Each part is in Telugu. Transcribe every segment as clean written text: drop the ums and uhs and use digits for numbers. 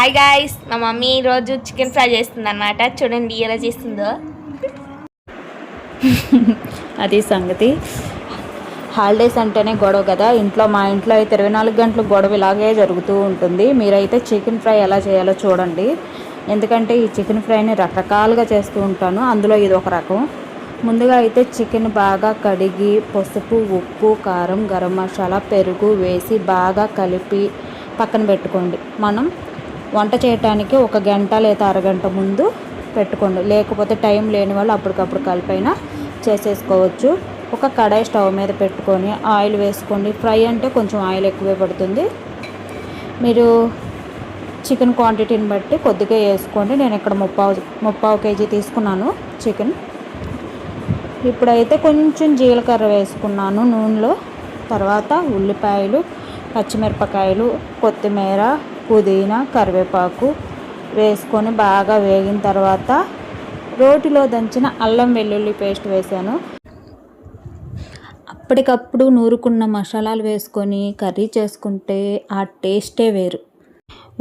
హాయ్ గాయ్స్, మా మమ్మీ ఈరోజు చికెన్ ఫ్రై చేస్తుంది అన్నమాట. చూడండి ఎలా చేస్తుందో. అది సంగతి. హాలిడేస్ అంటేనే గొడవ కదా ఇంట్లో. మా ఇంట్లో అయితే 24 గంటలు గొడవ ఇలాగే జరుగుతూ ఉంటుంది. మీరైతే చికెన్ ఫ్రై ఎలా చేయాలో చూడండి. ఎందుకంటే ఈ చికెన్ ఫ్రైని రకరకాలుగా చేస్తూ ఉంటాను, అందులో ఇది ఒక రకం. ముందుగా అయితే చికెన్ బాగా కడిగి పసుపు, ఉప్పు, కారం, గరం మసాలా, పెరుగు వేసి బాగా కలిపి పక్కన పెట్టుకోండి. మనం వంట చేయడానికి 1 గంట లేదా అరగంట ముందు పెట్టుకోండి. లేకపోతే టైం లేని వాళ్ళు అప్పటికప్పుడు కలిపైనా చేసేసుకోవచ్చు. ఒక కడాయి స్టవ్ మీద పెట్టుకొని ఆయిల్ వేసుకోండి. ఫ్రై అంటే కొంచెం ఆయిల్ ఎక్కువే పడుతుంది. మీరు చికెన్ క్వాంటిటీని బట్టి కొద్దిగా వేసుకోండి. నేను ఇక్కడ ముప్పావు కేజీ తీసుకున్నాను చికెన్. ఇప్పుడైతే కొంచెం జీలకర్ర వేసుకున్నాను నూనెలో. తర్వాత ఉల్లిపాయలు, పచ్చిమిరపకాయలు, కొత్తిమీర, పుదీనా, కరివేపాకు వేసుకొని బాగా వేగిన తర్వాత రోటిలో దంచిన అల్లం వెల్లుల్లి పేస్ట్ వేసాను. అప్పటికప్పుడు నూరుకున్న మసాలాలు వేసుకొని కర్రీ చేసుకుంటే ఆ టేస్టే వేరు.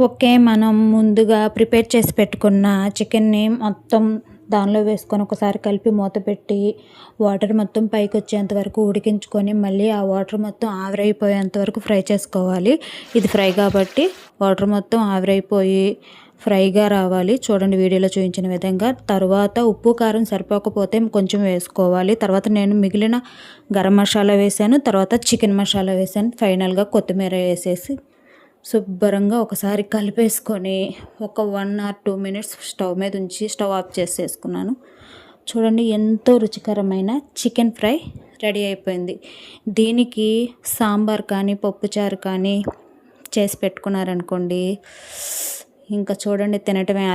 ఓకే, మనం ముందుగా ప్రిపేర్ చేసి పెట్టుకున్న చికెన్ని మొత్తం దానిలో వేసుకొని ఒకసారి కలిపి మూత పెట్టి వాటర్ మొత్తం పైకి వచ్చేంత వరకు ఉడికించుకొని మళ్ళీ ఆ వాటర్ మొత్తం ఆవిరైపోయేంత వరకు ఫ్రై చేసుకోవాలి. ఇది ఫ్రై కాబట్టి వాటర్ మొత్తం ఆవిరైపోయి ఫ్రైగా రావాలి. చూడండి వీడియోలో చూపించిన విధంగా. తర్వాత ఉప్పు కారం సరిపోకపోతే కొంచెం వేసుకోవాలి. తర్వాత నేను మిగిలిన గరం మసాలా వేసాను, తర్వాత చికెన్ మసాలా వేసాను. ఫైనల్గా కొత్తిమీర వేసేసి శుభ్రంగా ఒకసారి కలిపేసుకొని ఒక 1 or 2 మినిట్స్ స్టవ్ మీద ఉంచి స్టవ్ ఆఫ్ చేసేసుకున్నాను. చూడండి ఎంతో రుచికరమైన చికెన్ ఫ్రై రెడీ అయిపోయింది. దీనికి సాంబార్ కానీ పప్పుచారు కానీ చేసి పెట్టుకున్నారనుకోండి, ఇంకా చూడండి తినటమే.